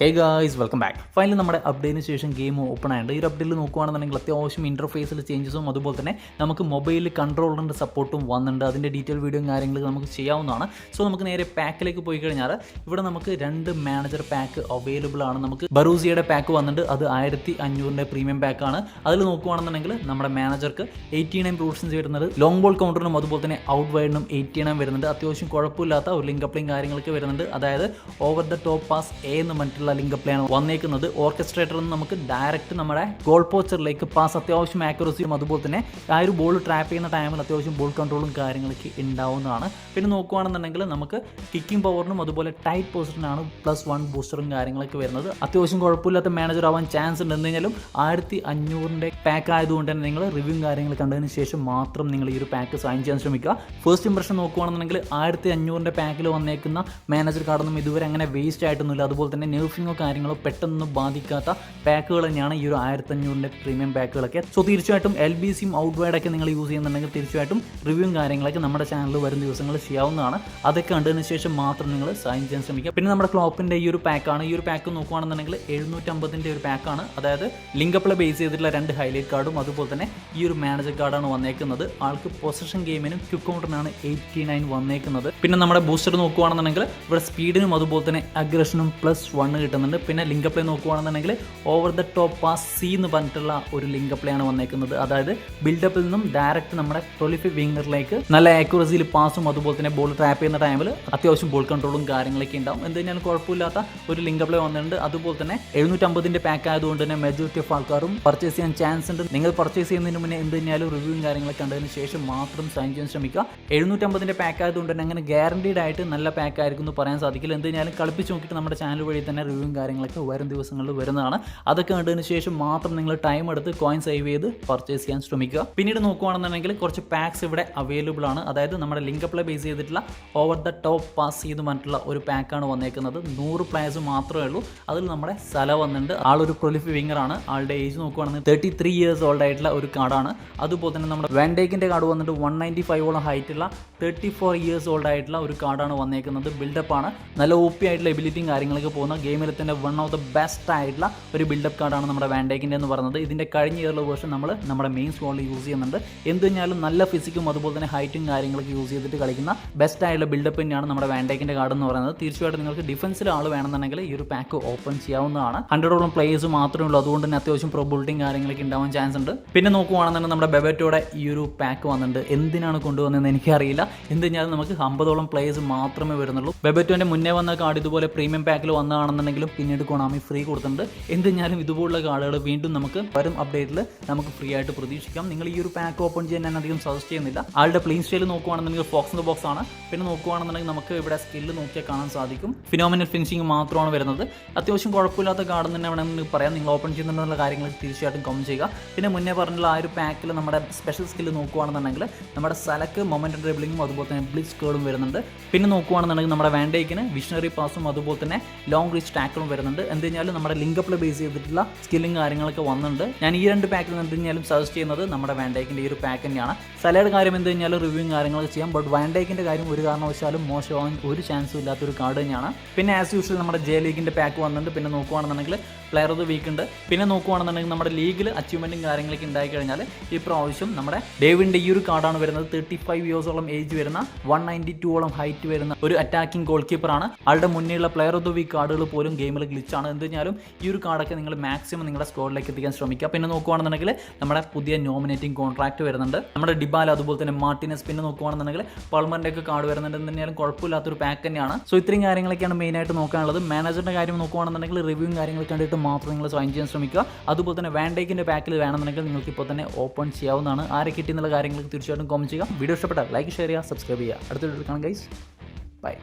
Hey guys welcome back. Finally നമ്മുടെ അപ്ഡേറ്റിന് ശേഷം game open ആയിട്ടുണ്ട്. ഈ ഒരു അപ്ഡേറ്റിൽ നോക്കുകയാണെന്നുണ്ടെങ്കിൽ അത്യാവശ്യം ഇൻ്റർഫേസിൽ ചേഞ്ചസും അതുപോലെ തന്നെ നമുക്ക് മൊബൈലിൽ കൺട്രോളറിൻ്റെ സപ്പോർട്ടും വന്നിട്ടുണ്ട്. അതിൻ്റെ ഡീറ്റെയിൽ വീഡിയോയും കാര്യങ്ങളും നമുക്ക് ചെയ്യാവുന്നതാണ്. സോ നമുക്ക് നേരെ പാക്കിലേക്ക് പോയി കഴിഞ്ഞാൽ ഇവിടെ നമുക്ക് 2 മാനേജർ പാക്ക് അവൈലബിൾ ആണ്. നമുക്ക് ബറൂസിയുടെ പാക്ക് വന്നിട്ടുണ്ട്. അത് 1500 പ്രീമിയം പാക്കാണ്. അതിൽ നോക്കുകയാണെന്നുണ്ടെങ്കിൽ നമ്മുടെ മാനേജർക്ക് 89 റൂട്ട്സിന് വരുന്നത്, ലോങ് ബോൾ കൗണ്ടറിനും അതുപോലെ തന്നെ ഔട്ട് വൈഡിനും 89 വരുന്നുണ്ട്. അത്യാവശ്യം കുഴപ്പമില്ലാത്ത ഒരു ലിങ്ക് അപ്ലൈയും കാര്യങ്ങളൊക്കെ വരുന്നുണ്ട്. അതായത് over the top pass A എന്ന് പറഞ്ഞിട്ടുള്ള ലിങ്ക് അപ്ലൈ ആണ് വന്നേക്കുന്നത്. ഓർക്കസ്ട്രേറ്ററിൽ നിന്ന് നമുക്ക് ഡയറക്റ്റ് നമ്മുടെ ഗോൾ പോസ്റ്ററിലേക്ക് പാസ് അത്യാവശ്യം ആക്യുറസിയും അതുപോലെ തന്നെ ആ ഒരു ബോൾ ട്രാപ്പ് ചെയ്യുന്ന ടൈമിൽ അത്യാവശ്യം ബോൾ കൺട്രോളും കാര്യങ്ങളൊക്കെ ഉണ്ടാവുന്നതാണ്. പിന്നെ നോക്കുകയാണെന്നുണ്ടെങ്കിൽ നമുക്ക് കിക്കിംഗ് പവറിനും അതുപോലെ ടൈറ്റ് പോസ്റ്റിനാണ് +1 ബൂസ്റ്ററും കാര്യങ്ങളൊക്കെ വരുന്നത്. അത്യാവശ്യം കുഴപ്പമില്ലാത്ത മാനേജർ ആവാൻ ചാൻസ് ഉണ്ട്. എന്തെങ്കിലും 1500 പാക്ക് ആയതുകൊണ്ട് തന്നെ നിങ്ങൾ റിവ്യൂ കാര്യങ്ങൾ കണ്ടതിന് ശേഷം മാത്രം നിങ്ങൾ ഈ ഒരു പാക്ക് സൈൻ ചെയ്യാൻ ശ്രമിക്കുക. ഫസ്റ്റ് ഇംപ്രഷൻ നോക്കുകയാണെന്നുണ്ടെങ്കിൽ 1500 പാക്കിൽ വന്നേക്കുന്ന മാനേജർ കാർഡൊന്നും ഇതുവരെ അങ്ങനെ വേസ്റ്റ് ആയിട്ടൊന്നുമില്ല. അതുപോലെ തന്നെ നെർഫിങ്ങോ കാര്യങ്ങളോ പെട്ടെന്ന് ബാധിക്കാത്ത പാക്കുകൾ തന്നെയാണ് ഈ ഒരു 1500 പ്രീമിയം പാക്കുകളൊക്കെ. സോ തീർച്ചയായിട്ടും LBCയും ഔട്ട് വൈഡൊക്കെ നിങ്ങൾ യൂസ് ചെയ്യുന്നുണ്ടെങ്കിൽ തീർച്ചയായിട്ടും റിവ്യൂവും കാര്യങ്ങളൊക്കെ നമ്മുടെ ചാനലിൽ വരും ദിവസങ്ങൾ ചെയ്യാവുന്നതാണ്. അതൊക്കെ കണ്ടതിന് ശേഷം മാത്രം നിങ്ങൾ സൈൻ ചെയ്യാൻ ശ്രമിക്കുക. പിന്നെ നമ്മുടെ ക്ലോപ്പിൻ്റെ ഈ ഒരു പാക്കാണ്. ഈ ഒരു പാക്ക് നോക്കുകയാണെന്നുണ്ടെങ്കിൽ 750 ഒരു പാക്കാണ്. അതായത് ലിങ്ക് അപ്ലൈ ബേസ് ചെയ്തിട്ടുള്ള 2 ഹൈലൈറ്റ് കാർഡും അതുപോലെ തന്നെ ഈ ഒരു മാനേജർ കാർഡാണ് വന്നേക്കുന്നത്. ആൾക്ക് പൊസഷൻ ഗെയിമിനും ക്വിക്ക് കൗണ്ടറിനാണ് 89 വന്നേക്കുന്നത്. പിന്നെ നമ്മുടെ ബൂസ്റ്റർ നോക്കുകയാണെന്നുണ്ടെങ്കിൽ ഇവിടെ സ്പീഡിനും അതുപോലെ തന്നെ അഗ്രഷനും +1 കിട്ടുന്നുണ്ട്. പിന്നെ ലിങ്ക് അപ്ലൈ നോക്കുകയാണെന്നുണ്ടെങ്കിൽ over the top pass C എന്ന് പറഞ്ഞിട്ടുള്ള ഒരു ലിങ്ക് അപ്ലൈ ആണ് വന്നേക്കുന്നത്. അതായത് ബിൽഡപ്പിൽ നിന്നും ഡയറക്റ്റ് നമ്മുടെ പ്രൊലിഫിക് വിംഗറിലേക്ക് നല്ല ആക്യുറസിയിൽ പാസും അതുപോലെ തന്നെ ബോൾ ട്രാപ്പ് ചെയ്യുന്ന ടൈമിൽ അത്യാവശ്യം ബോൾ കൺട്രോളും കാര്യങ്ങളൊക്കെ ഉണ്ടാവും. എന്തുകഴിഞ്ഞാലും കുഴപ്പമില്ലാത്ത ഒരു ലിങ്ക് അപ്ലൈ വന്നിട്ടുണ്ട്. അതുപോലെ തന്നെ 750 പാക്ക് ആയതുകൊണ്ട് തന്നെ മെജോറിറ്റി ഓഫ് ആൾക്കാരും പർച്ചേസ് ചെയ്യാൻ ചാൻസ് ഉണ്ട്. നിങ്ങൾ പർച്ചേസ് ചെയ്യുന്നതിന് മുന്നേ എന്ത് കഴിഞ്ഞാലും റിവ്യൂവും കാര്യങ്ങളൊക്കെ കണ്ടതിന് ശേഷം മാത്രം സൈൻ ചെയ്യാൻ ശ്രമിക്കുക. 750 പാക്ക് ആയതുകൊണ്ട് തന്നെ അങ്ങനെ ഗ്യാരണ്ടീഡ് ആയിട്ട് നല്ല പാക്ക് ആയിരിക്കും എന്ന് പറയാൻ സാധിക്കില്ല. എന്ത് കഴിഞ്ഞാലും കളിപ്പിച്ച് നോക്കിയിട്ട് നമ്മുടെ ചാനൽ വഴി തന്നെ റിവ്യൂവും കാര്യങ്ങളൊക്കെ വരും ദിവസങ്ങളിൽ വരുന്നതാണ്. അതൊക്കെ കണ്ടതിന് ശേഷം മാത്രം നിങ്ങൾ ടൈം എടുത്ത് കോയിൻ സേവ് ചെയ്ത് പർച്ചേസ് ചെയ്യാൻ ശ്രമിക്കുക. പിന്നീട് നോക്കുകയാണെന്നുണ്ടെങ്കിൽ കുറച്ച് പാക്സ് ഇവിടെ അവൈലബിൾ ആണ്. അതായത് നമ്മുടെ ലിങ്ക് അപ്ലൈ ബേസ് ചെയ്തിട്ടുള്ള ഓവർ ദ ടോപ്പ് പാസ് ചെയ്ത് പറഞ്ഞിട്ടുള്ള ഒരു പാക്കാണ് വന്നേക്കുന്നത്. 100 പ്ലേയേഴ്സ് മാത്രമേ ഉള്ളൂ. അതിൽ നമ്മുടെ സല വന്നിട്ടുണ്ട്. ആളൊരു പ്രൊലിഫിക് വിംഗർ ആണ്. ആളുടെ ഏജ് നോക്കുകയാണെങ്കിൽ 33 ഇയേഴ്സ് ഓൾഡ് ആയിട്ടുള്ള ഒരു കാർഡാണ്. അതുപോലെ തന്നെ നമ്മുടെ വാൻഡേക്കിൻ്റെ കാർഡ് വന്നിട്ട് 195 ഹൈറ്റുള്ള 34 ഇയേഴ്സ് ഓൾഡ് ആയിട്ടുള്ള ഒരു കാർഡാണ് വന്നേക്കുന്നത്. ബിൽഡപ്പ് ആണ്. നല്ല OP ആയിട്ടുള്ള എബിലിറ്റിയും കാര്യങ്ങളൊക്കെ പോകുന്ന ഗെയിമിൽ തന്നെ വൺ ഓഫ് ദ ബെസ്റ്റ് ആയിട്ടുള്ള ഒരു ബിൽഡപ്പ് കാർഡാണ് നമ്മുടെ വാൻഡേക്കിൻ്റെ എന്ന് പറയുന്നത്. ഇതിൻ്റെ കഴിഞ്ഞ ഇയറിലെ വേർഷൻ നമ്മൾ നമ്മുടെ മെയിൻ സ്ക്വാഡിൽ യൂസ് ചെയ്യുന്നുണ്ട്. എന്ത് കഴിഞ്ഞാലും നല്ല ഫിസിക്കും അതുപോലെ തന്നെ ഹൈറ്റും കാര്യങ്ങളൊക്കെ യൂസ് ചെയ്തിട്ട് കളിക്കുന്ന ബെസ്റ്റ് ആയിട്ടുള്ള ബിൽഡപ്പ് തന്നെയാണ് നമ്മുടെ വാൻഡേക്കിൻ്റെ കാർഡ് എന്ന് പറയുന്നത്. തീർച്ചയായിട്ടും നിങ്ങൾക്ക് ഡിഫൻസിൽ ആൾ വേണമെന്നുണ്ടെങ്കിൽ ഈ ഒരു പാക്ക് ഓപ്പൺ ചെയ്യാവുന്നതാണ്. 100ഓളം പ്ലേയേഴ്സ് മാത്രമേ ഉള്ളൂ. അതുകൊണ്ട് തന്നെ അത്യാവശ്യം പ്രോബിലിറ്റിയും കാര്യങ്ങളൊക്കെ ഉണ്ടാവാൻ ചാൻസ് ഉണ്ട്. പിന്നെ നോക്കുകയാണെന്നുണ്ടെങ്കിൽ നമ്മുടെ ബെബറ്റോടെ ഈ ഒരു പാക്ക് വന്നിട്ടുണ്ട്. എന്തിനാണ് കൊണ്ടുവന്നതെന്ന് എനിക്കറിയില്ല. എന്ത് കഴിഞ്ഞാലും നമുക്ക് 50ഓളം പ്ലേയേഴ്സ് മാത്രമേ വരുന്നുള്ളൂ. ബെബറ്റോൻ്റെ മുന്നേ വന്ന കാർഡ് ഇതുപോലെ പ്രീമിയം പാക്കിൽ വന്നതാണെന്നുണ്ടെങ്കിലും പിന്നീട് കൊണാമി ഫ്രീ കൊടുത്തിട്ടുണ്ട്. എന്ത് കഴിഞ്ഞാലും ഇതുപോലുള്ള കാർഡുകൾ വീണ്ടും നമുക്ക് വരും അപ്ഡേറ്റിൽ നമുക്ക് ഫ്രീ ആയിട്ട് പ്രതീക്ഷിക്കാം. നിങ്ങൾ ഈ ഒരു പാക്ക് ഓപ്പൺ ചെയ്യാൻ ഞാൻ അധികം സജസ്റ്റ് ചെയ്യുന്നില്ല. ആളുടെ പ്ലേയിങ് സ്റ്റൈൽ നോക്കുകയാണെന്നുണ്ടെങ്കിൽ ഫോക്സ് ഇൻ ദ ബോക്സ് ആണ്. പിന്നെ നോക്കുകയാണെന്നുണ്ടെങ്കിൽ നമുക്ക് ഇവിടെ സ്കില്ല് നോക്കിയാൽ കാണാൻ സാധിക്കും. ഫിനോമിനൽ ഫിനിഷിംഗ് മാത്രമാണ് വരുന്നത്. അത്യാവശ്യം കുഴപ്പമില്ലാത്ത കാർഡ് തന്നെ വേണമെന്ന് പറയാം. നിങ്ങൾ ഓപ്പൺ ചെയ്യുന്നുള്ള കാര്യങ്ങൾ തീർച്ചയായിട്ടും കമന്റ് ചെയ്യുക. പിന്നെ മുന്നേ പറഞ്ഞുള്ള ആ ഒരു പാക്കിൽ നമ്മുടെ സ്പെഷ്യൽ സ്കില്ല് നോക്കുകയാണെന്നുണ്ടെങ്കിൽ നമ്മുടെ സലക്ക് മൊമെന്റ് ഡ്രിബ്ലിങ്ങും അതുപോലെ തന്നെ ബ്ലിറ്റ്സ് കേർഡും വരുന്നുണ്ട്. പിന്നെ നോക്കുകയാണെന്നുണ്ടെങ്കിൽ നമ്മുടെ വാൻഡേക്കിന് വിഷണറി പാസും അതുപോലെ തന്നെ ലോങ് റീച്ച് ടാക്കിളും വരുന്നുണ്ട്. എന്ത് കഴിഞ്ഞാലും നമ്മുടെ ലിങ്ക് അപ്ലൈ ബേസ് ചെയ്തിട്ടുള്ള സ്കില്ലും കാര്യങ്ങളൊക്കെ വന്നിട്ടുണ്ട്. ഞാൻ ഈ 2 പാക്കിൽ എന്ത് കഴിഞ്ഞാലും സജസ്റ്റ് ചെയ്യുന്നത് നമ്മുടെ വാൻഡേക്കിൻ്റെ ഈ ഒരു പാക്ക് തന്നെയാണ്. സലയുടെ കാര്യം എന്ത് കഴിഞ്ഞാലും റിവ്യൂവും കാര്യങ്ങളൊക്കെ ചെയ്യാം. ബട്ട് വാൻഡേക്കിൻ്റെ കാര്യം ഒരു കാരണവശാലും മോശമാവാൻ ഒരു ചാൻസും ഇല്ലാത്തൊരു കാർഡ് തന്നെയാണ്. പിന്നെ ആസ് യൂഷ്വൽ നമ്മുടെ ജെ ലീഗിൻ്റെ പാക്ക് വന്നിട്ടുണ്ട്. പിന്നെ നോക്കുകയാണെന്നുണ്ടെങ്കിൽ പ്ലെയർ ഓഫ് ദ വീക്ക് ഉണ്ട്. പിന്നെ നോക്കുകയാണെന്നുണ്ടെങ്കിൽ നമ്മുടെ ലീഗിൽ അച്ചീവ്മെൻറ്റും കാര്യങ്ങളൊക്കെ ഉണ്ടായി കഴിഞ്ഞാൽ ഈ പ്രാവശ്യം നമ്മുടെ ഡേവിഡിൻ്റെ ഈ ഒരു കാർഡാണ് വരുന്നത്. 35 ഇയേഴ്സോളം ഏജ് വരുന്ന 192ഓളം ഹൈറ്റ് വരുന്ന ഒരു അറ്റാക്കിംഗ് ഗോൾ കീപ്പറാണ്. ആളുടെ മുന്നേയുള്ള പ്ലെയർ ഓഫ് ദ വീക്ക് കാർഡുകൾ പോലും ഗെയിമിൽ ഗ്ലിച്ചാണ്. എന്ത് കഴിഞ്ഞാലും ഈ ഒരു കാർഡൊക്കെ നിങ്ങൾ മാക്സിമം നിങ്ങളുടെ സ്കോഡിലേക്ക് എത്തിക്കാൻ ശ്രമിക്കുക. പിന്നെ നോക്കുകയാണെന്നുണ്ടെങ്കിൽ നമ്മുടെ പുതിയ നോമിനേറ്റിംഗ് കോൺട്രാക്ട് വരുന്നുണ്ട്. നമ്മുടെ ഡിബാല അതുപോലെ തന്നെ മാർട്ടിനസ്. പിന്നെ നോക്കുകയാണെന്നുണ്ടെങ്കിൽ പൾമറിൻ്റെ ഒക്കെ കാർഡ് വരുന്നുണ്ട്. എന്തായാലും കുഴപ്പമില്ലാത്തൊരു പാക്ക് തന്നെയാണ്. സോ ഇത്രയും കാര്യങ്ങളൊക്കെയാണ് മെയിനായിട്ട് നോക്കാനുള്ളത്. മാനേജറിൻ്റെ കാര്യം നോക്കുകയാണെന്നുണ്ടെങ്കിൽ റിവ്യൂവും കാര്യങ്ങൾ കണ്ടിട്ട് മാത്രം നിങ്ങൾ സൈൻ ചെയ്യാൻ ശ്രമിക്കുക. അതുപോലെ തന്നെ വാൻഡേക്കിൻ്റെ പാക്കിൽ വേണമെന്നുണ്ടെങ്കിൽ നിങ്ങൾക്ക് ഇപ്പോൾ തന്നെ ഓപ്പൺ ചെയ്യാവുന്നതാണ്. ആരെ കിട്ടിയെന്നുള്ള കാര്യങ്ങൾക്ക് തീർച്ചയായിട്ടും കമന്റ് ചെയ്യുക. വീഡിയോ ഇഷ്ടപ്പെട്ടാൽ ലൈക്ക്, ഷെയർ ചെയ്യുക, സബ്സ്ക്രൈബ് ചെയ്യുക. അടുത്ത വീഡിയോ കാണാം ഗൈസ്. ബൈ.